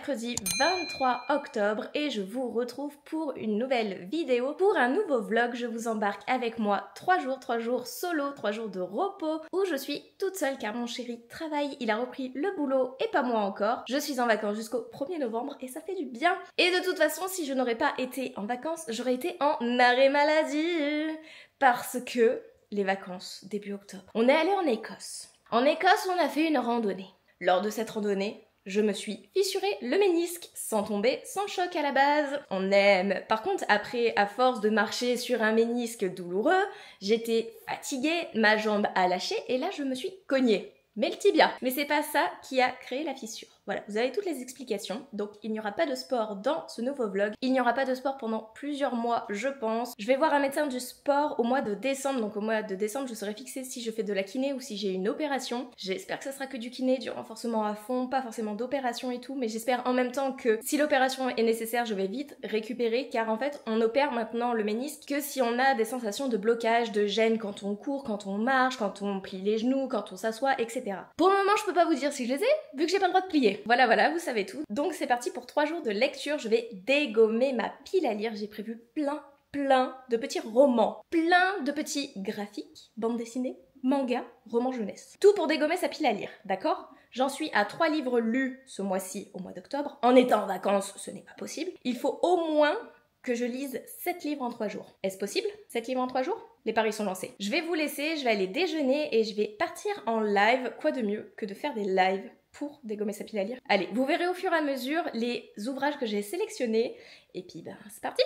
mercredi 23 octobre et je vous retrouve pour une nouvelle vidéo. Pour un nouveau vlog, je vous embarque avec moi 3 jours solo, 3 jours de repos où je suis toute seule car mon chéri travaille, il a repris le boulot et pas moi encore. Je suis en vacances jusqu'au 1er novembre et ça fait du bien. Et de toute façon, si je n'aurais pas été en vacances, j'aurais été en arrêt maladie parce que les vacances début octobre. On est allé en Écosse. En Écosse, on a fait une randonnée. Lors de cette randonnée, je me suis fissuré le ménisque, sans tomber, sans choc à la base. On aime. Par contre, après, à force de marcher sur un ménisque douloureux, j'étais fatiguée, ma jambe a lâché et là je me suis cognée. Mais le tibia. Mais c'est pas ça qui a créé la fissure. Voilà, vous avez toutes les explications. Donc il n'y aura pas de sport dans ce nouveau vlog. Il n'y aura pas de sport pendant plusieurs mois, je pense. Je vais voir un médecin du sport au mois de décembre. Donc au mois de décembre, je serai fixée si je fais de la kiné ou si j'ai une opération. J'espère que ça sera que du kiné, du renforcement à fond, pas forcément d'opération et tout. Mais j'espère en même temps que si l'opération est nécessaire, je vais vite récupérer. Car en fait, on opère maintenant le ménisque que si on a des sensations de blocage, de gêne quand on court, quand on marche, quand on plie les genoux, quand on s'assoit, etc. Pour le moment, je peux pas vous dire si je les ai, vu que j'ai pas le droit de plier. Voilà, vous savez tout. Donc c'est parti pour 3 jours de lecture. Je vais dégommer ma pile à lire. J'ai prévu plein de petits romans, plein de petits graphiques, bandes dessinées, mangas, romans jeunesse. Tout pour dégommer sa pile à lire, d'accord? J'en suis à 3 livres lus ce mois-ci, au mois d'octobre. En étant en vacances, ce n'est pas possible. Il faut au moins que je lise 7 livres en 3 jours. Est-ce possible? 7 livres en 3 jours? Les paris sont lancés. Je vais vous laisser, je vais aller déjeuner et je vais partir en live. Quoi de mieux que de faire des lives pour dégommer sa pile à lire? Allez, vous verrez au fur et à mesure les ouvrages que j'ai sélectionnés. Et puis, ben, c'est parti!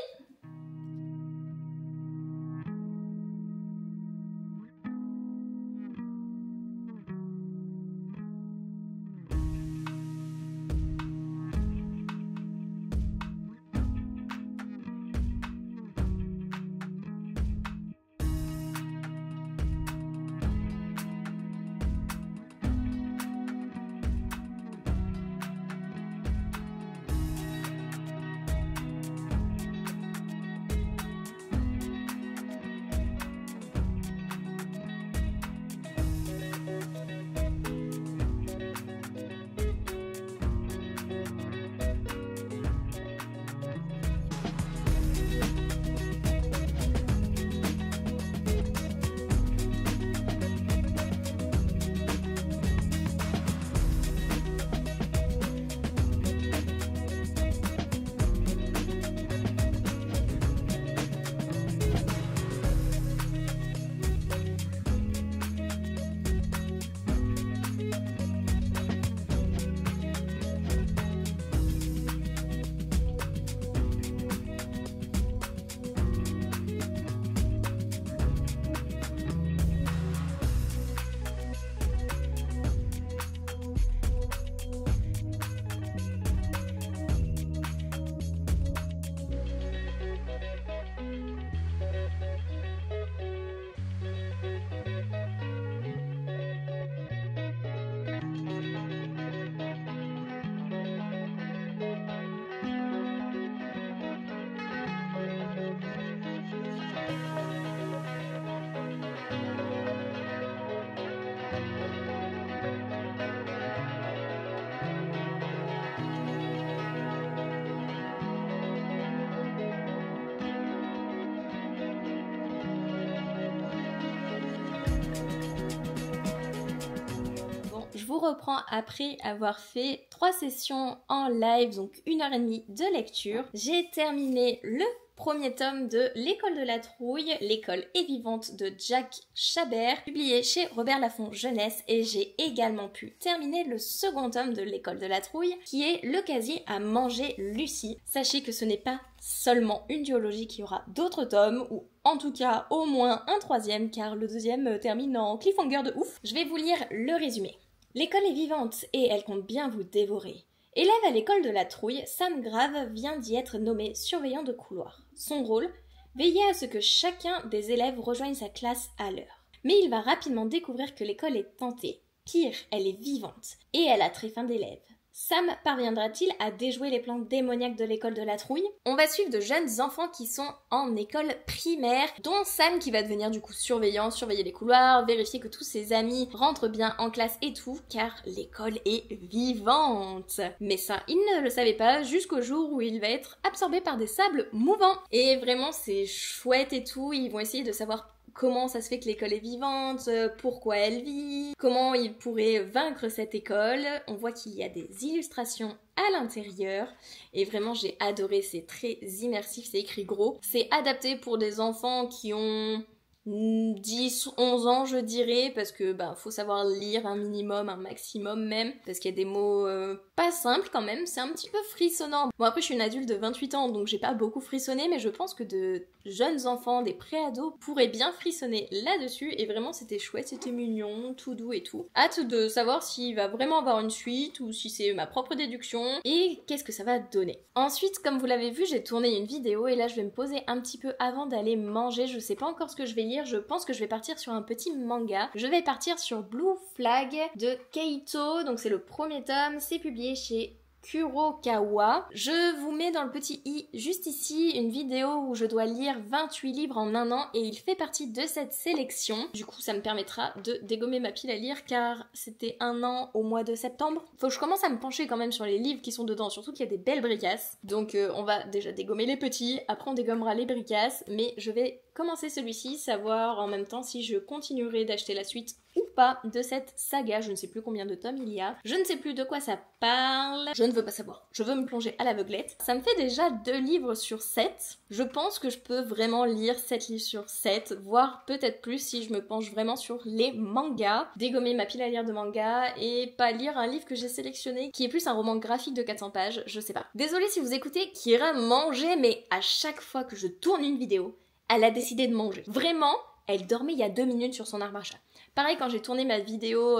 Je vous reprends après avoir fait 3 sessions en live, donc 1h30 de lecture. J'ai terminé le premier tome de L'école de la trouille, l'école est vivante de Jack Chabert, publié chez Robert Laffont Jeunesse, et j'ai également pu terminer le second tome de L'école de la trouille, qui est Le casier à manger Lucie. Sachez que ce n'est pas seulement une duologie, qu'il y aura d'autres tomes, ou en tout cas au moins un 3e, car le 2e termine en cliffhanger de ouf. Je vais vous lire le résumé. L'école est vivante et elle compte bien vous dévorer. Élève à l'école de la trouille, Sam Grave vient d'y être nommé surveillant de couloir. Son rôle, veiller à ce que chacun des élèves rejoigne sa classe à l'heure. Mais il va rapidement découvrir que l'école est tentée. Pire, elle est vivante et elle a très faim d'élèves. Sam parviendra-t-il à déjouer les plans démoniaques de l'école de la trouille? On va suivre de jeunes enfants qui sont en école primaire, dont Sam qui va devenir du coup surveillant, surveiller les couloirs, vérifier que tous ses amis rentrent bien en classe et tout, car l'école est vivante. Mais ça, il ne le savait pas jusqu'au jour où il va être absorbé par des sables mouvants. Et vraiment c'est chouette et tout, ils vont essayer de savoir comment ça se fait que l'école est vivante, pourquoi elle vit, comment il pourrait vaincre cette école. On voit qu'il y a des illustrations à l'intérieur et vraiment j'ai adoré, c'est très immersif, c'est écrit gros. C'est adapté pour des enfants qui ont 10, 11 ans je dirais, parce que faut savoir lire un minimum, un maximum même, parce qu'il y a des mots pas simples quand même, c'est un petit peu frissonnant. Bon après je suis une adulte de 28 ans donc j'ai pas beaucoup frissonné, mais je pense que de jeunes enfants, des pré-ados pourraient bien frissonner là-dessus, et vraiment c'était chouette, c'était mignon, tout doux et tout. Hâte de savoir s'il va vraiment avoir une suite ou si c'est ma propre déduction et qu'est-ce que ça va donner. Ensuite, comme vous l'avez vu, j'ai tourné une vidéo et là je vais me poser un petit peu avant d'aller manger, je sais pas encore ce que je vais lire, je pense que je vais partir sur un petit manga. Je vais partir sur Blue Flag de Keito, donc c'est le premier tome, c'est publié chez Kurokawa. Je vous mets dans le petit i juste ici une vidéo où je dois lire 28 livres en un an et il fait partie de cette sélection. Du coup ça me permettra de dégommer ma pile à lire car c'était un an au mois de septembre. Faut que je commence à me pencher quand même sur les livres qui sont dedans, surtout qu'il y a des belles bricasses. Donc on va déjà dégommer les petits, après on dégommera les bricasses, mais je vais commencer celui-ci, savoir en même temps si je continuerai d'acheter la suite ou pas de cette saga. Je ne sais plus combien de tomes il y a, je ne sais plus de quoi ça parle, je ne veux pas savoir, je veux me plonger à l'aveuglette. Ça me fait déjà 2 livres sur 7, je pense que je peux vraiment lire 7 livres sur 7, voire peut-être plus si je me penche vraiment sur les mangas, dégommer ma pile à lire de mangas et pas lire un livre que j'ai sélectionné qui est plus un roman graphique de 400 pages, je sais pas. Désolée si vous écoutez Kira manger, mais à chaque fois que je tourne une vidéo, elle a décidé de manger. Vraiment, elle dormait il y a 2 minutes sur son arbre à chat. Pareil quand j'ai tourné ma vidéo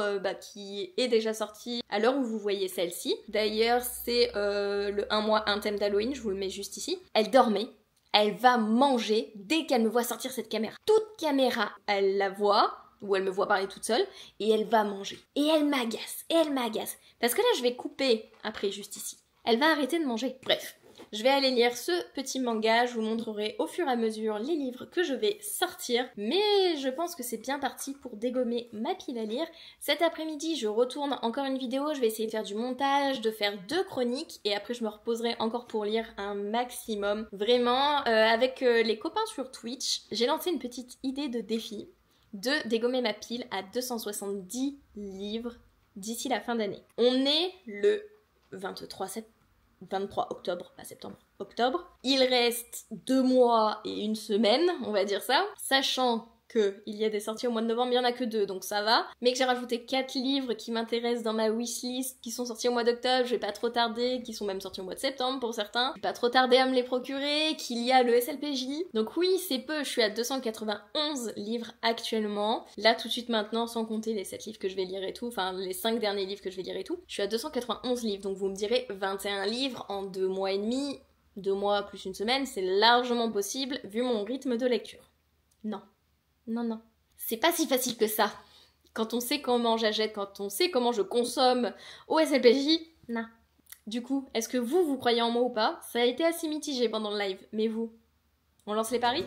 qui est déjà sortie à l'heure où vous voyez celle-ci. D'ailleurs c'est le 1 mois, un thème d'Halloween, je vous le mets juste ici. Elle dormait, elle va manger dès qu'elle me voit sortir cette caméra. Toute caméra, elle la voit, ou elle me voit parler toute seule, et elle va manger. Et elle m'agace, et elle m'agace. Parce que là je vais couper après juste ici. Elle va arrêter de manger. Bref. Je vais aller lire ce petit manga, je vous montrerai au fur et à mesure les livres que je vais sortir, mais je pense que c'est bien parti pour dégommer ma pile à lire. Cet après-midi, je retourne encore une vidéo, je vais essayer de faire du montage, de faire 2 chroniques, et après je me reposerai encore pour lire un maximum. Vraiment, avec les copains sur Twitch, j'ai lancé une petite idée de défi de dégommer ma pile à 270 livres d'ici la fin d'année. On est le 23 octobre, pas septembre, octobre. Il reste 2 mois et 1 semaine, on va dire ça. Sachant que il y a des sorties au mois de novembre, il y en a que 2, donc ça va. Mais que j'ai rajouté 4 livres qui m'intéressent dans ma wishlist, qui sont sortis au mois d'octobre, je vais pas trop tarder, qui sont même sortis au mois de septembre pour certains. Je vais pas trop tarder à me les procurer, qu'il y a le SLPJ. Donc oui, c'est peu, je suis à 291 livres actuellement. Là, tout de suite maintenant, sans compter les 7 livres que je vais lire et tout, enfin les 5 derniers livres que je vais lire et tout, je suis à 291 livres. Donc vous me direz, 21 livres en 2 mois et demi, 2 mois plus 1 semaine, c'est largement possible vu mon rythme de lecture. Non. Non. C'est pas si facile que ça. Quand on sait comment j'achète, quand on sait comment je consomme au SLPJ, non. Du coup, est-ce que vous croyez en moi ou pas? Ça a été assez mitigé pendant le live, mais vous, on lance les paris?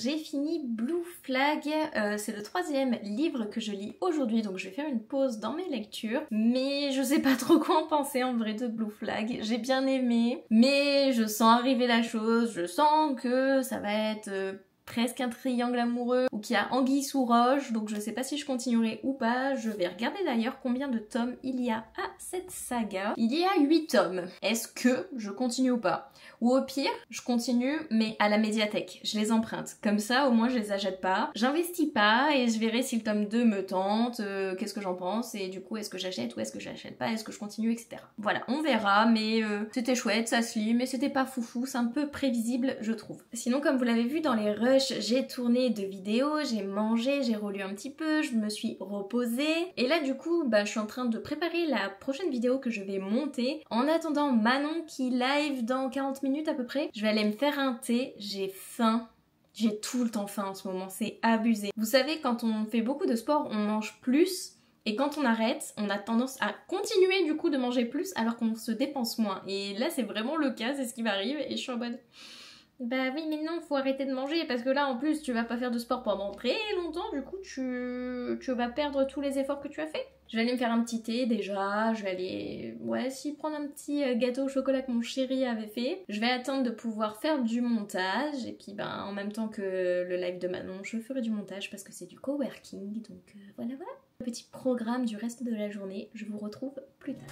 j'ai fini Blue Flag, c'est le 3e livre que je lis aujourd'hui, donc je vais faire une pause dans mes lectures, mais je sais pas trop quoi en penser en vrai de Blue Flag. J'ai bien aimé, mais je sens arriver la chose, je sens que ça va être presque un triangle amoureux ou qu'il y a anguille sous roche, donc je sais pas si je continuerai ou pas. Je vais regarder d'ailleurs combien de tomes il y a à cette saga. Il y a 8 tomes. Est-ce que je continue ou pas? Ou au pire, je continue mais à la médiathèque, je les emprunte. Comme ça au moins je les achète pas, j'investis pas et je verrai si le tome 2 me tente, qu'est-ce que j'en pense et du coup est-ce que j'achète ou est-ce que j'achète pas, est-ce que je continue, etc. Voilà, on verra, mais c'était chouette, ça se lit, mais c'était pas foufou, c'est un peu prévisible je trouve. Sinon comme vous l'avez vu dans les rushs, j'ai tourné 2 vidéos, j'ai mangé, j'ai relu un petit peu, je me suis reposée et là du coup je suis en train de préparer la prochaine vidéo que je vais monter. En attendant Manon qui live dans 40 minutes à peu près, je vais aller me faire un thé, j'ai faim. J'ai tout le temps faim en ce moment, c'est abusé. Vous savez, quand on fait beaucoup de sport, on mange plus et quand on arrête, on a tendance à continuer du coup de manger plus alors qu'on se dépense moins. Et là c'est vraiment le cas, c'est ce qui m'arrive et je suis en mode... Bah oui mais non, faut arrêter de manger parce que là en plus tu vas pas faire de sport pendant très longtemps, du coup tu vas perdre tous les efforts que tu as fait. Je vais aller me faire un petit thé déjà, je vais aller, prendre un petit gâteau au chocolat que mon chéri avait fait. Je vais attendre de pouvoir faire du montage et puis en même temps que le live de Manon, je ferai du montage parce que c'est du coworking, donc voilà. Petit programme du reste de la journée, je vous retrouve plus tard.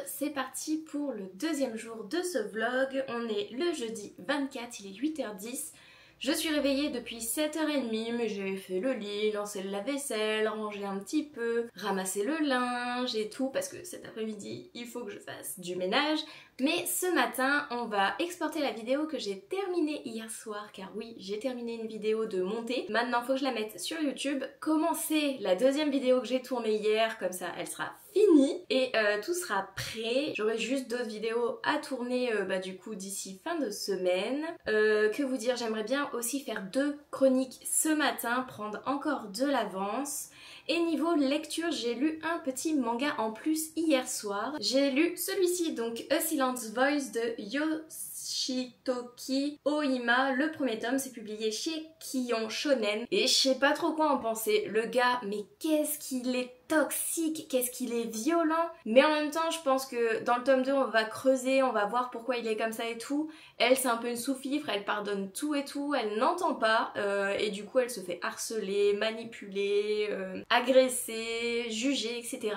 C'est parti pour le 2e jour de ce vlog. On est le jeudi 24, il est 8h10. Je suis réveillée depuis 7h30, mais j'ai fait le lit, lancé le lave-vaisselle, rangé un petit peu, ramassé le linge et tout, parce que cet après-midi, il faut que je fasse du ménage. Mais ce matin, on va exporter la vidéo que j'ai terminée hier soir, car oui, j'ai terminé une vidéo de montée. Maintenant, il faut que je la mette sur YouTube, commencer la 2e vidéo que j'ai tournée hier, comme ça, elle sera finie et tout sera prêt. J'aurai juste d'autres vidéos à tourner du coup d'ici fin de semaine. Que vous dire, j'aimerais bien aussi faire 2 chroniques ce matin, prendre encore de l'avance. Et niveau lecture, j'ai lu un petit manga en plus hier soir. J'ai lu celui-ci, donc A Silent Voice de Yoshitoki Ohima. Le premier tome, c'est publié chez Kion Shonen. Et je sais pas trop quoi en penser. Le gars, mais qu'est-ce qu'il est toxique, qu'est-ce qu'il est violent. Mais en même temps, je pense que dans le tome 2, on va creuser, on va voir pourquoi il est comme ça et tout. Elle, c'est un peu une sous-fifre, elle pardonne tout et tout, elle n'entend pas. Et du coup, elle se fait harceler, manipuler, agresser, juger, etc.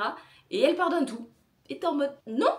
Et elle pardonne tout. Et t'es en mode, non,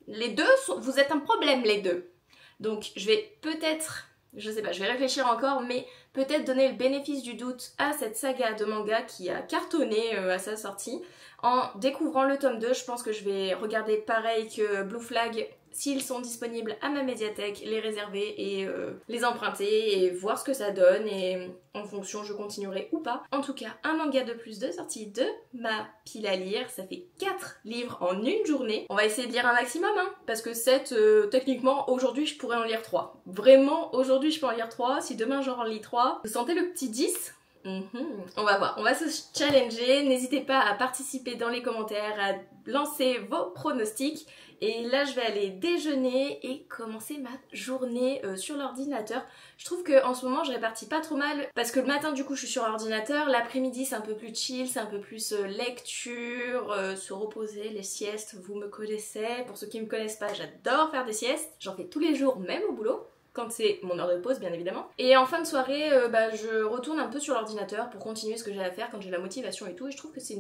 les deux, vous êtes un problème les deux. Donc je vais peut-être, je sais pas, je vais réfléchir encore, mais peut-être donner le bénéfice du doute à cette saga de manga qui a cartonné à sa sortie. En découvrant le tome 2, je pense que je vais regarder pareil que Blue Flag, s'ils sont disponibles à ma médiathèque, les réserver et les emprunter et voir ce que ça donne et en fonction je continuerai ou pas. En tout cas, un manga de plus de sortie de ma pile à lire, ça fait 4 livres en une journée. On va essayer de lire un maximum hein, parce que 7, techniquement aujourd'hui je pourrais en lire 3. Vraiment aujourd'hui je peux en lire 3, si demain j'en lis 3, vous sentez le petit 10 ? On va voir, on va se challenger, n'hésitez pas à participer dans les commentaires, à lancer vos pronostics. Et là je vais aller déjeuner et commencer ma journée sur l'ordinateur. Je trouve qu'en ce moment je répartis pas trop mal parce que le matin du coup je suis sur l'ordinateur, l'après-midi c'est un peu plus chill, c'est un peu plus lecture, se reposer, les siestes, vous me connaissez. Pour ceux qui me connaissent pas, j'adore faire des siestes, j'en fais tous les jours même au boulot. Quand c'est mon heure de pause bien évidemment. Et en fin de soirée, je retourne un peu sur l'ordinateur pour continuer ce que j'ai à faire quand j'ai la motivation et tout. Et je trouve que c'est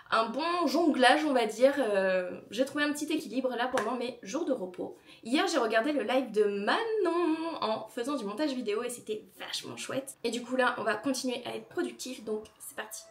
un bon jonglage on va dire. J'ai trouvé un petit équilibre là pendant mes jours de repos. Hier j'ai regardé le live de Manon en faisant du montage vidéo et c'était vachement chouette. Et du coup là on va continuer à être productif donc c'est parti.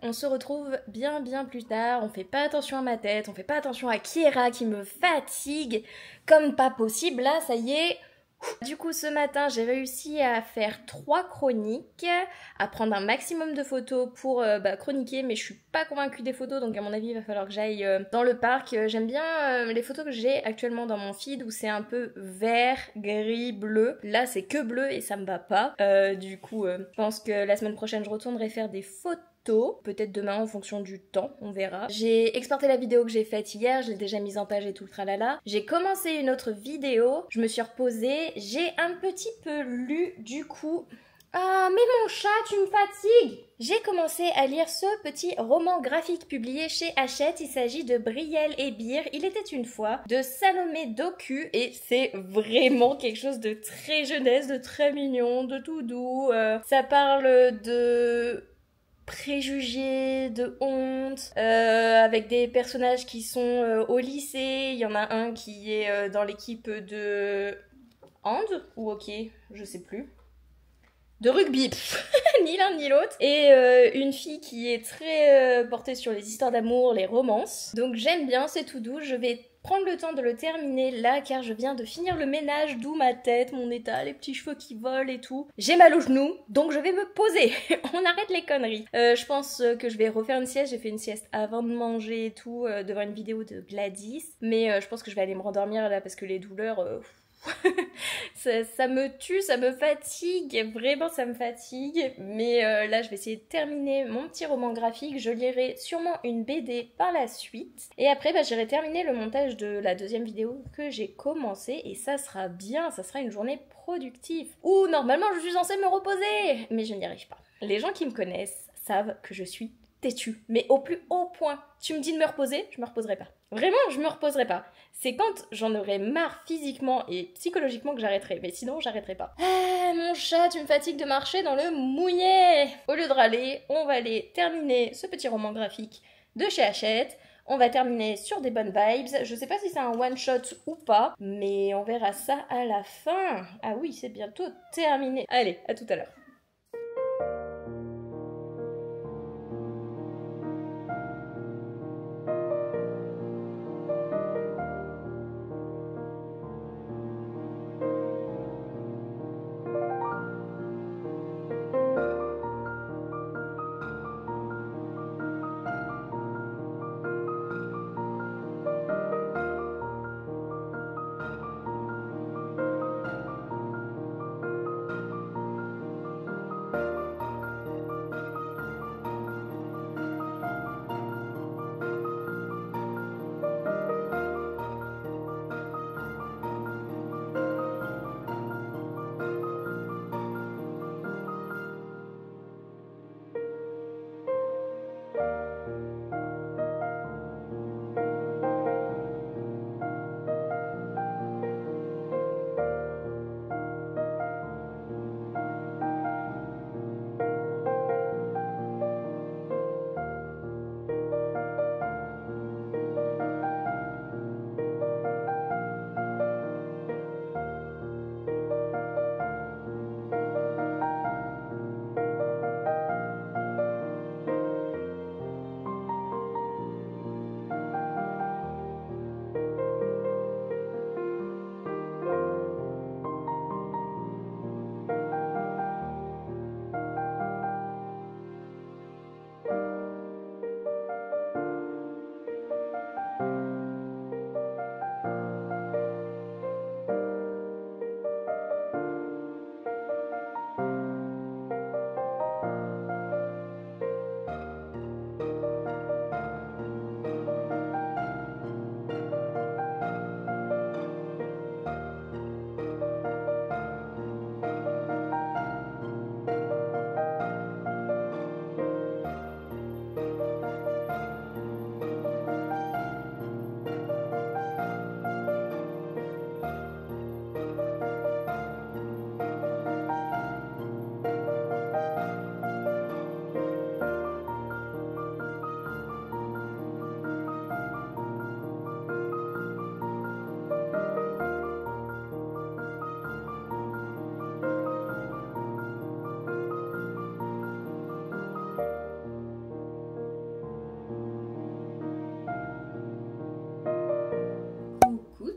On se retrouve bien plus tard, on fait pas attention à ma tête, on fait pas attention à Kiera qui me fatigue comme pas possible, là ça y est. Du coup ce matin j'ai réussi à faire 3 chroniques, à prendre un maximum de photos pour chroniquer, mais je suis pas convaincue des photos, donc à mon avis il va falloir que j'aille dans le parc. J'aime bien les photos que j'ai actuellement dans mon feed où c'est un peu vert, gris, bleu. Là c'est que bleu et ça me va pas. Je pense que la semaine prochaine je retournerai faire des photos. Peut-être demain en fonction du temps, on verra. J'ai exporté la vidéo que j'ai faite hier, je l'ai déjà mise en page et tout le tralala. J'ai commencé une autre vidéo, je me suis reposée, j'ai un petit peu lu du coup. Ah mais mon chat, tu me fatigues! J'ai commencé à lire ce petit roman graphique publié chez Hachette, il s'agit de Brielle et Beer, il était une fois, de Salomé Doku, et c'est vraiment quelque chose de très jeunesse, de très mignon, de tout doux. Ça parle de préjugés, de honte, avec des personnages qui sont au lycée. Il y en a un qui est dans l'équipe de hand ou hockey, je sais plus. De rugby, ni l'un ni l'autre. Et une fille qui est très portée sur les histoires d'amour, les romances. Donc j'aime bien, c'est tout doux. Je vais prendre le temps de le terminer là car je viens de finir le ménage, d'où ma tête, mon état, les petits cheveux qui volent et tout. J'ai mal aux genoux, donc je vais me poser. On arrête les conneries. Je pense que je vais refaire une sieste. J'ai fait une sieste avant de manger et tout, devant une vidéo de Gladys. Mais je pense que je vais aller me rendormir là parce que les douleurs... ça me tue, ça me fatigue, vraiment ça me fatigue. Mais là je vais essayer de terminer mon petit roman graphique, je lirai sûrement une BD par la suite. Et après j'irai terminer le montage de la deuxième vidéo que j'ai commencé et ça sera bien, ça sera une journée productive. Où normalement je suis censée me reposer, mais je n'y arrive pas. Les gens qui me connaissent savent que je suis têtue, mais au plus haut point. Tu me dis de me reposer, je me reposerai pas. Vraiment, je me reposerai pas. C'est quand j'en aurai marre physiquement et psychologiquement que j'arrêterai, mais sinon j'arrêterai pas. Ah, mon chat, tu me fatigues de marcher dans le mouillet. Au lieu de râler, on va aller terminer ce petit roman graphique de chez Hachette. On va terminer sur des bonnes vibes. Je sais pas si c'est un one shot ou pas, mais on verra ça à la fin. Ah oui, c'est bientôt terminé. Allez, à tout à l'heure.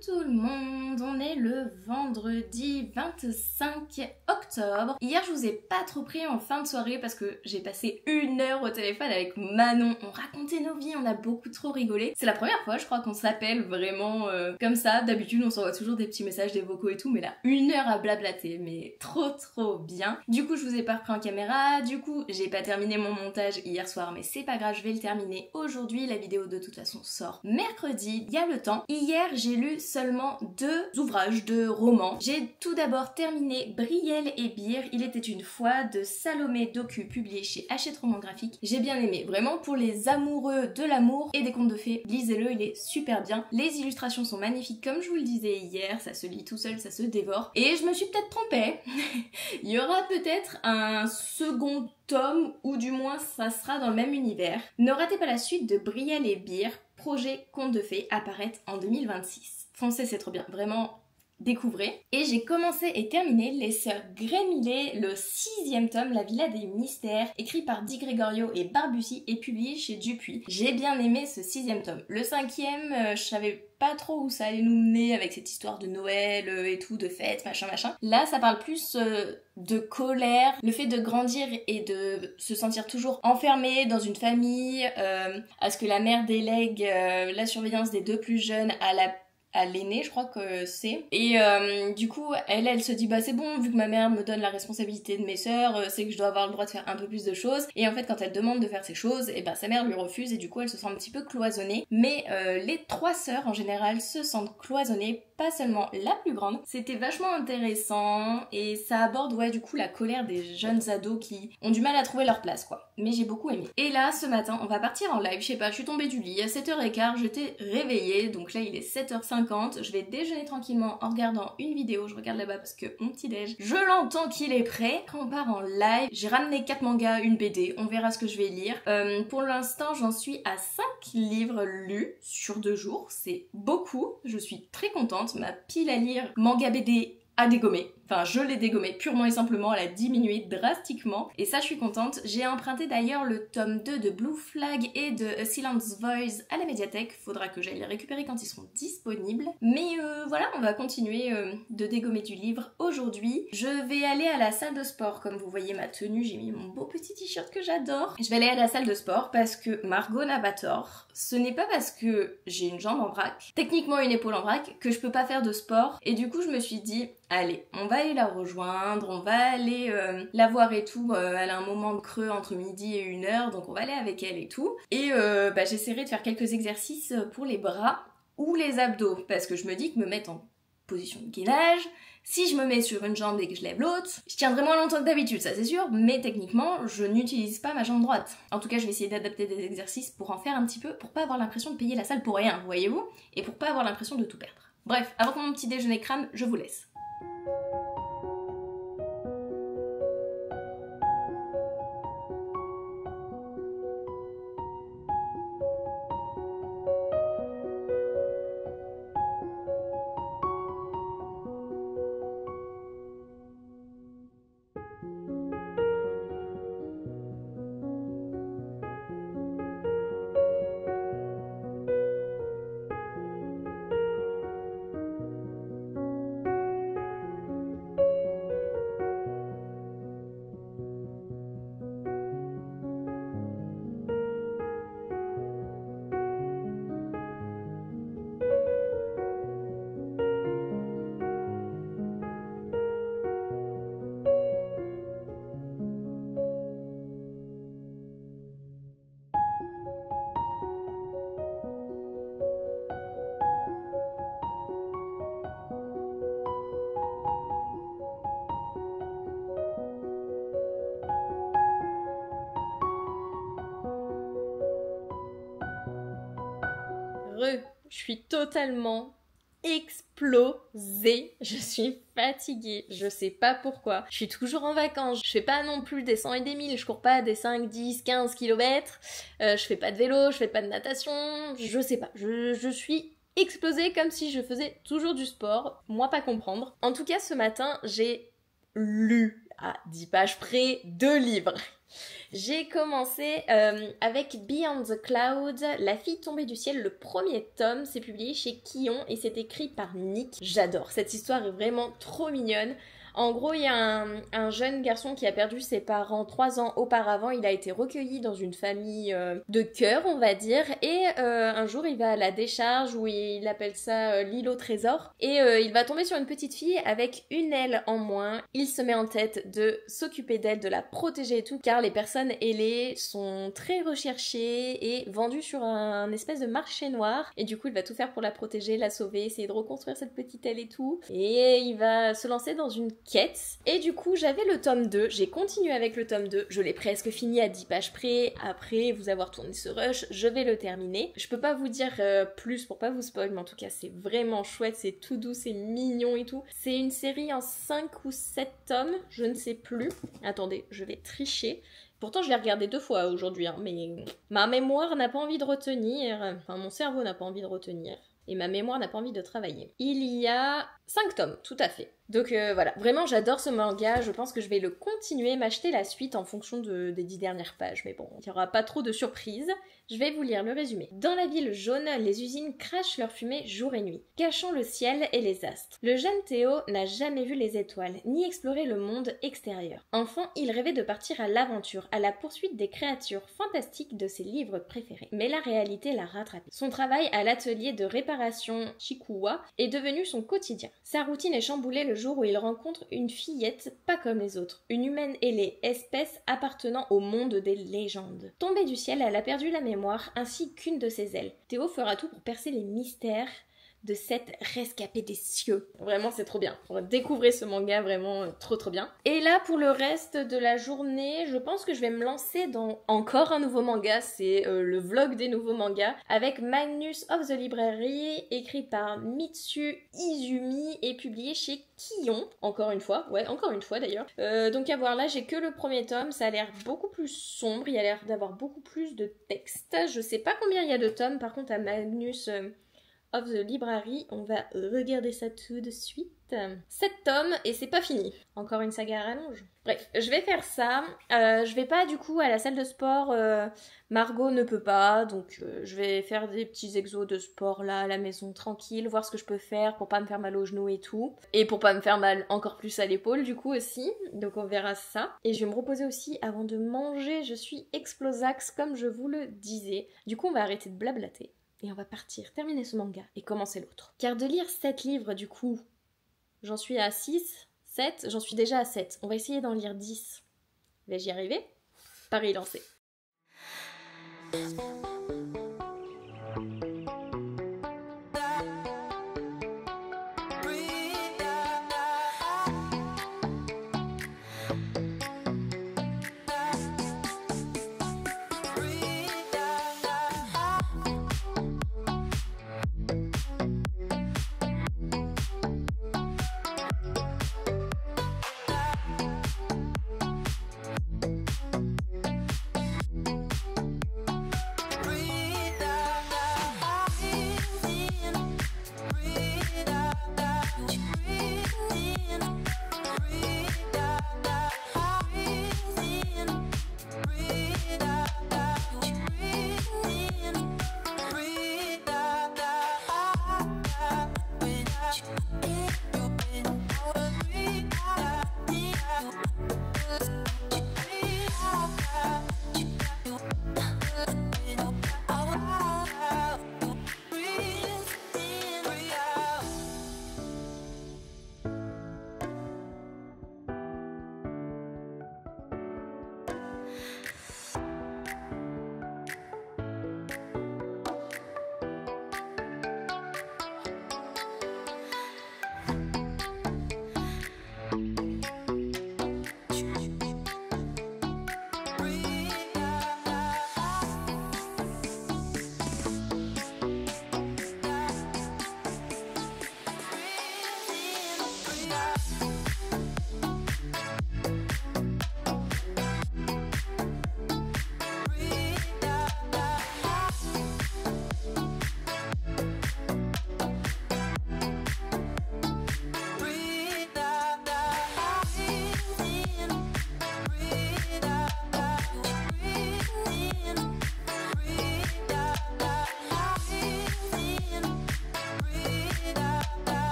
tout le monde, on est le vendredi 25 octobre. Hier je vous ai pas trop pris en fin de soirée parce que j'ai passé 1 heure au téléphone avec Manon. On racontait nos vies, on a beaucoup trop rigolé. C'est la première fois je crois qu'on s'appelle vraiment comme ça. D'habitude on s'envoie toujours des petits messages, des vocaux et tout, mais là 1 heure à blablater, mais trop bien. Du coup je vous ai pas repris en caméra, du coup j'ai pas terminé mon montage hier soir, mais c'est pas grave, je vais le terminer aujourd'hui. La vidéo de toute façon sort mercredi, il y a le temps. Hier j'ai lu seulement 2 ouvrages de romans. J'ai tout d'abord terminé Brielle et Beer, il était une fois de Salomé Docu, publié chez Hachette Roman Graphique. J'ai bien aimé, vraiment pour les amoureux de l'amour et des contes de fées, lisez-le, il est super bien. Les illustrations sont magnifiques comme je vous le disais hier, ça se lit tout seul, ça se dévore. Et je me suis peut-être trompée, il y aura peut-être un second tome, ou du moins ça sera dans le même univers. Ne ratez pas la suite de Brielle et Beer, projet conte de fées, apparaître en 2026. Foncez, c'est trop bien, vraiment découvrez. Et j'ai commencé et terminé Les Sœurs Grémillet, le 6e tome, La Villa des Mystères, écrit par Di Gregorio et Barbucci et publié chez Dupuis. J'ai bien aimé ce 6e tome. Le 5e, je savais pas trop où ça allait nous mener avec cette histoire de Noël et tout, de fêtes, machin. Là, ça parle plus de colère, le fait de grandir et de se sentir toujours enfermé dans une famille, à ce que la mère délègue la surveillance des 2 plus jeunes à l'aîné, je crois que c'est. Et du coup, elle se dit bah c'est bon, vu que ma mère me donne la responsabilité de mes sœurs, c'est que je dois avoir le droit de faire un peu plus de choses. Et en fait, quand elle demande de faire ces choses, et ben sa mère lui refuse et du coup elle se sent un petit peu cloisonnée. Mais les 3 sœurs en général se sentent cloisonnées, pas seulement la plus grande. C'était vachement intéressant et ça aborde ouais du coup la colère des jeunes ados qui ont du mal à trouver leur place quoi. Mais j'ai beaucoup aimé. Et là ce matin on va partir en live, je sais pas, je suis tombée du lit à 7h15, j'étais réveillée, donc là il est 7h50, je vais déjeuner tranquillement en regardant une vidéo, je regarde là-bas parce que mon petit déj, je l'entends qu'il est prêt. Quand on part en live, j'ai ramené 4 mangas, une BD, on verra ce que je vais lire. Pour l'instant j'en suis à 5 livres lus sur 2 jours, c'est beaucoup, je suis très contente. Ma pile à lire manga BD a dégommé. Enfin, je l'ai dégommé purement et simplement, elle a diminué drastiquement. Et ça, je suis contente. J'ai emprunté d'ailleurs le tome 2 de Blue Flag et de A Silence Voice à la médiathèque. Faudra que j'aille les récupérer quand ils seront disponibles. Mais voilà, on va continuer de dégommer du livre aujourd'hui. Je vais aller à la salle de sport. Comme vous voyez ma tenue, j'ai mis mon beau petit t-shirt que j'adore. Je vais aller à la salle de sport parce que Margot n'a pas tort. Ce n'est pas parce que j'ai une jambe en vrac, techniquement une épaule en vrac, que je peux pas faire de sport. Et du coup, je me suis dit, allez, on va aller la rejoindre, on va aller la voir et tout, elle a un moment de creux entre midi et 1h, donc on va aller avec elle et tout. Et j'essaierai de faire quelques exercices pour les bras ou les abdos, parce que je me dis que me mettre en position de gainage, si je me mets sur une jambe et que je lève l'autre, je tiendrai moins longtemps que d'habitude, ça c'est sûr, mais techniquement, je n'utilise pas ma jambe droite. En tout cas, je vais essayer d'adapter des exercices pour en faire un petit peu, pour pas avoir l'impression de payer la salle pour rien, voyez-vous, et pour pas avoir l'impression de tout perdre. Bref, avant que mon petit déjeuner crame, je vous laisse. Je suis totalement explosée, je suis fatiguée, je sais pas pourquoi, je suis toujours en vacances, je fais pas non plus des 100 et des 1000, je cours pas des 5, 10, 15 km, je fais pas de vélo, je fais pas de natation, je sais pas, je suis explosée comme si je faisais toujours du sport, moi pas comprendre. En tout cas ce matin j'ai lu à 10 pages près, 2 livres. J'ai commencé avec Beyond the Clouds, La fille tombée du ciel, le premier tome, c'est publié chez Quillon et c'est écrit par Nick. J'adore, cette histoire est vraiment trop mignonne. En gros, il y a un jeune garçon qui a perdu ses parents 3 ans auparavant. Il a été recueilli dans une famille de cœur, on va dire. Et un jour, il va à la décharge où il appelle ça l'île au trésor. Et il va tomber sur une petite fille avec une aile en moins. Il se met en tête de s'occuper d'elle, de la protéger et tout. Car les personnes ailées sont très recherchées et vendues sur un espèce de marché noir. Et du coup, il va tout faire pour la protéger, la sauver, essayer de reconstruire cette petite aile et tout. Et il va se lancer dans une quête. Et du coup, j'avais le tome 2, j'ai continué avec le tome 2, je l'ai presque fini à 10 pages près. Après vous avoir tourné ce rush, je vais le terminer. Je peux pas vous dire plus pour pas vous spoil, mais en tout cas c'est vraiment chouette, c'est tout doux, c'est mignon et tout. C'est une série en 5 ou 7 tomes, je ne sais plus. Attendez, je vais tricher. Pourtant, je l'ai regardé 2 fois aujourd'hui, hein, mais ma mémoire n'a pas envie de retenir. Enfin, mon cerveau n'a pas envie de retenir. Et ma mémoire n'a pas envie de travailler. Il y a 5 tomes, tout à fait. Donc voilà, vraiment j'adore ce manga, je pense que je vais le continuer, m'acheter la suite en fonction des 10 dernières pages. Mais bon, il n'y aura pas trop de surprises. Je vais vous lire le résumé. Dans la ville jaune, les usines crachent leur fumée jour et nuit, cachant le ciel et les astres. Le jeune Théo n'a jamais vu les étoiles, ni exploré le monde extérieur. Enfant, il rêvait de partir à l'aventure, à la poursuite des créatures fantastiques de ses livres préférés. Mais la réalité l'a rattrapé. Son travail à l'atelier de réparation Chikuwa est devenu son quotidien. Sa routine est chamboulée le jour où il rencontre une fillette pas comme les autres, une humaine ailée, espèce appartenant au monde des légendes. Tombée du ciel, elle a perdu la mémoire ainsi qu'une de ses ailes. Théo fera tout pour percer les mystères de cette rescapée des cieux. Vraiment, c'est trop bien. On va découvrir ce manga, vraiment trop bien. Et là, pour le reste de la journée, je pense que je vais me lancer dans encore un nouveau manga. C'est le vlog des nouveaux mangas avec Magnus of the Library, écrit par Mitsu Izumi et publié chez Quillon. Encore une fois d'ailleurs. Donc à voir, là, j'ai que le premier tome. Ça a l'air beaucoup plus sombre. Il y a l'air d'avoir beaucoup plus de texte. Je sais pas combien il y a de tomes. Par contre, à Magnus of the Library, on va regarder ça tout de suite. 7 tomes et c'est pas fini. Encore une saga à rallonge. Bref, je vais faire ça. Je vais pas du coup à la salle de sport. Margot ne peut pas, donc je vais faire des petits exos de sport là à la maison tranquille, voir ce que je peux faire pour pas me faire mal aux genoux et tout. Et pour pas me faire mal encore plus à l'épaule du coup aussi. Donc on verra ça. Et je vais me reposer aussi avant de manger. Je suis explosax comme je vous le disais. Du coup on va arrêter de blablater. Et on va partir, terminer ce manga et commencer l'autre. Car de lire 7 livres, du coup, j'en suis à 6, 7, j'en suis déjà à 7. On va essayer d'en lire 10. Vais-je y arriver? Pari lancé.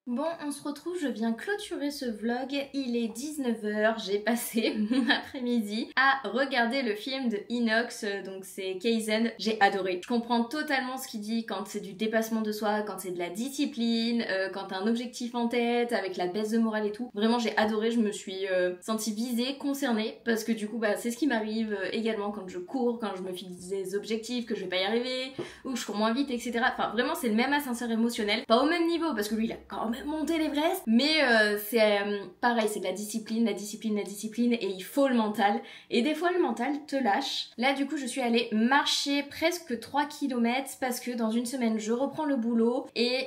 Bon, on se retrouve, je viens clôturer ce vlog, il est 19 h, j'ai passé mon après-midi à regarder le film de Inox, donc c'est Kaizen, j'ai adoré. Je comprends totalement ce qu'il dit quand c'est du dépassement de soi, quand c'est de la discipline, quand t'as un objectif en tête, avec la baisse de morale et tout. Vraiment j'ai adoré, je me suis sentie visée, concernée, parce que du coup bah c'est ce qui m'arrive également quand je cours, quand je me fixe des objectifs, que je vais pas y arriver, ou je cours moins vite, etc. Enfin vraiment c'est le même ascenseur émotionnel, pas au même niveau, parce que lui il a quand même monter l'Everest, mais c'est pareil, c'est de la discipline, et il faut le mental, et des fois le mental te lâche. Là du coup je suis allée marcher presque 3 km parce que dans une semaine je reprends le boulot et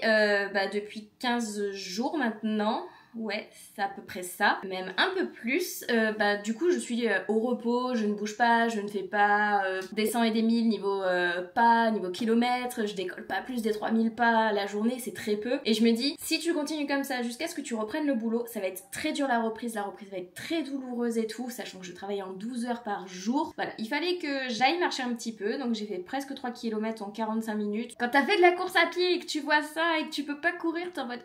depuis 15 jours maintenant, ouais, c'est à peu près ça, même un peu plus. Du coup, je suis au repos, je ne bouge pas, je ne fais pas des 100 et des 1000 niveau pas, niveau kilomètres, je décolle pas plus des 3000 pas la journée, c'est très peu. Et je me dis, si tu continues comme ça jusqu'à ce que tu reprennes le boulot, ça va être très dur la reprise va être très douloureuse et tout, sachant que je travaille en 12 heures par jour. Voilà, il fallait que j'aille marcher un petit peu, donc j'ai fait presque 3 km en 45 minutes. Quand t'as fait de la course à pied et que tu vois ça et que tu peux pas courir, t'es en mode...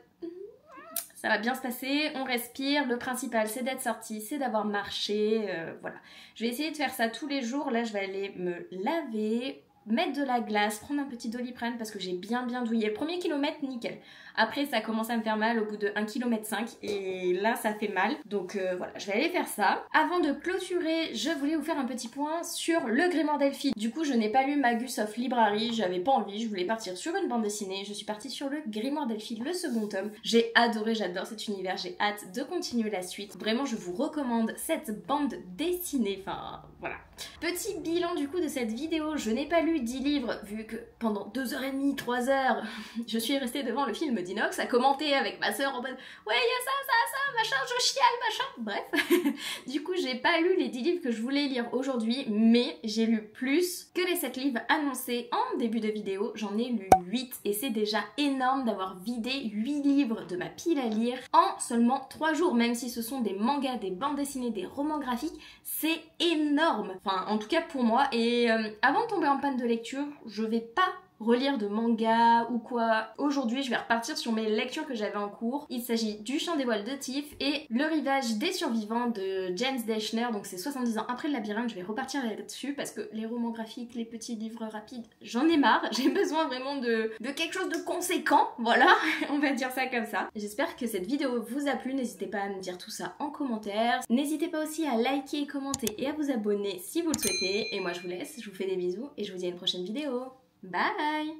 Ça va bien se passer, on respire, le principal c'est d'être sorti, c'est d'avoir marché, voilà. Je vais essayer de faire ça tous les jours, là je vais aller me laver, mettre de la glace, prendre un petit Doliprane parce que j'ai bien douillé. Le premier kilomètre, nickel. Après ça commence à me faire mal au bout de 1,5 km et là ça fait mal. Donc voilà, je vais aller faire ça. Avant de clôturer, je voulais vous faire un petit point sur le Grimoire d'Elphie. Du coup je n'ai pas lu Magus of Library, j'avais pas envie, je voulais partir sur une bande dessinée. Je suis partie sur le Grimoire d'Elphie, le second tome. J'ai adoré, j'adore cet univers, j'ai hâte de continuer la suite. Vraiment je vous recommande cette bande dessinée, enfin voilà. Petit bilan du coup de cette vidéo, je n'ai pas lu 10 livres vu que pendant 2h30, 3h, je suis restée devant le film d'Inox à commenter avec ma soeur en mode ouais il y a ça, machin, je chiale, machin, bref. Du coup j'ai pas lu les 10 livres que je voulais lire aujourd'hui, mais j'ai lu plus que les 7 livres annoncés en début de vidéo, j'en ai lu 8 et c'est déjà énorme d'avoir vidé 8 livres de ma pile à lire en seulement 3 jours, même si ce sont des mangas, des bandes dessinées, des romans graphiques, c'est énorme, enfin en tout cas pour moi. Et avant de tomber en panne de lecture, je vais pas relire de manga ou quoi. Aujourd'hui je vais repartir sur mes lectures que j'avais en cours. Il s'agit du Chant des voiles de Tif et Le rivage des survivants de James Deshner, donc c'est 70 ans après le labyrinthe. Je vais repartir là-dessus parce que les romans graphiques, les petits livres rapides, j'en ai marre. J'ai besoin vraiment de quelque chose de conséquent, voilà, on va dire ça comme ça. J'espère que cette vidéo vous a plu, n'hésitez pas à me dire tout ça en commentaire. N'hésitez pas aussi à liker, commenter et à vous abonner si vous le souhaitez. Et moi je vous laisse, je vous fais des bisous et je vous dis à une prochaine vidéo. Bye!